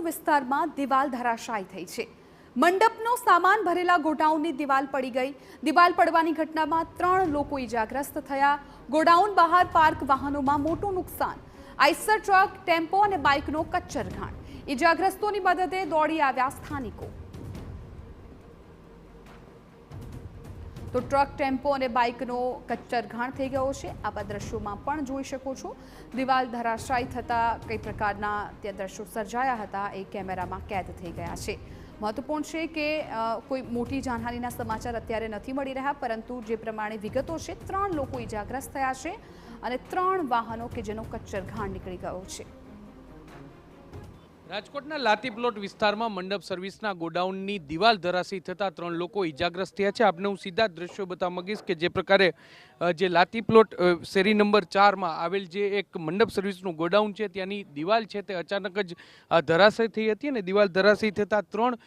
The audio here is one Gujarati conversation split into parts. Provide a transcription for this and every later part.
વિસ્તારમાં દિવાલ ધરાશાયી થઈ છે। મંડપનો સામાન ભરેલા ગોડાઉનની દિવાલ પડી ગઈ। દિવાલ પડવાની ઘટનામાં 3 લોકો ઈજાગ્રસ્ત થયા। ગોડાઉન બહાર પાર્ક વાહનોમાં મોટું નુકસાન। આઈસર ટ્રક, ટેમ્પો અને બાઇકનો કચ્ચરઘાણ। ઈજાગ્રસ્તોની મદદે દોડી આવ્યા સ્થાનિકો। તો ટ્રક, ટેમ્પો અને બાઇકનો કચ્ચરઘાણ થઈ ગયો છે। આવા દ્રશ્યોમાં પણ જોઈ શકો છો। દિવાલ ધરાશાયી થતા કઈ પ્રકારના ત્યાં દ્રશ્યો સર્જાયા હતા એ કેમેરામાં કેદ થઈ ગયા છે। મહત્વપૂર્ણ છે કે કોઈ મોટી જાનહાનિના સમાચાર અત્યારે નથી મળી રહ્યા, પરંતુ જે પ્રમાણે વિગતો છે 3 લોકો ઈજાગ્રસ્ત થયા છે અને 3 વાહનો કે જેનો કચ્ચરઘાણ નીકળી ગયો છે। રાજકોટના લાતી પ્લોટ વિસ્તારમાં મંડપ સર્વિસના ગોડાઉનની દિવાલ ધરાશયી થતા 3 લોકો ઈજાગ્રસ્ત થયા છે। આપને હું સીધા દ્રશ્યો બતાવવા માંગીશ કે જે પ્રકારે જે લાતી પ્લોટ શેરી નંબર 4માં આવેલ જે એક મંડપ સર્વિસનું ગોડાઉન છે ત્યાંની દિવાલ છે તે અચાનક જ ધરાશયી થઈ હતી અને દિવાલ ધરાશયી થતા 3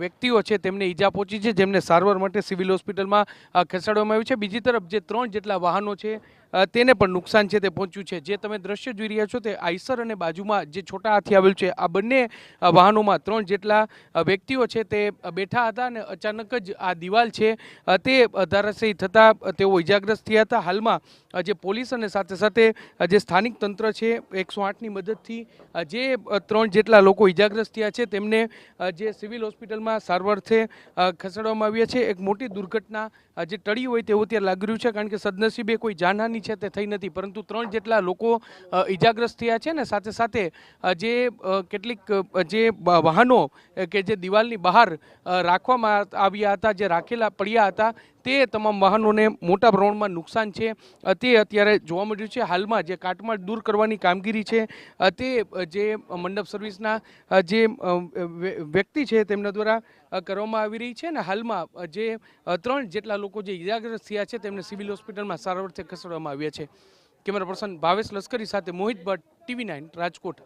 વ્યક્તિઓ છે તેમને ઈજા પહોંચી છે, જેમને સારવાર માટે સિવિલ હોસ્પિટલમાં ખસેડવામાં આવ્યું છે। બીજી તરફ જે 3 જેટલા વાહનો છે તેને પણ નુકસાન છે તે પહોંચ્યું છે। જે તમે દ્રશ્ય જોઈ રહ્યા છો તે આઈસર અને બાજુમાં જે છોટા હાથી આવેલ છે આ બંને વાહનોમાં 3 જેટલા વ્યક્તિઓ છે તે બેઠા હતા અને અચાનક જ આ દિવાલ છે તે ધરાશયી થતા તેઓ ઈજાગ્રસ્ત થયા હતા। હાલમાં જે પોલીસ અને સાથે સાથે જે સ્થાનિક તંત્ર છે 108ની મદદથી જે 3 જેટલા લોકો ઈજાગ્રસ્ત થયા છે તેમને જે સિવિલ હોસ્પિટલમાં સારવારથી ખસેડવામાં આવ્યા છે। એક મોટી દુર્ઘટના જે ટળી હોય તેવું ત્યાં લાગી રહ્યું છે, કારણ કે સદનસીબે કોઈ જાનહાનિ છે તે થઈ નથી, પરંતુ 3 જેટલા લોકો ઈજાગ્રસ્ત થયા છે ને સાથે સાથે જે કેટલીક જે વાહનો કે જે દિવાલની બહાર રાખવામાં આવ્યા હતા, જે રાખેલા પડ્યા હતા, તે તમામ વાહનોને મોટા પ્રમાણમાં નુકસાન છે તે અત્યારે જોવા મળ્યું છે। હાલમાં જે કાટમાળ દૂર કરવાની કામગીરી છે તે જે મંડપ સર્વિસના જે વ્યક્તિ છે તેમના દ્વારા કરવામાં આવી રહી છે અને હાલમાં જે 3 જેટલા લોકો જે ઈજાગ્રસ્ત થયા છે તેમને સિવિલ હોસ્પિટલમાં સારવારથી ખસેડવામાં આવ્યા છે। કેમેરા પર્સન ભાવેશ લશ્કરી સાથે મોહિત ભટ્ટ, TV9 રાજકોટ।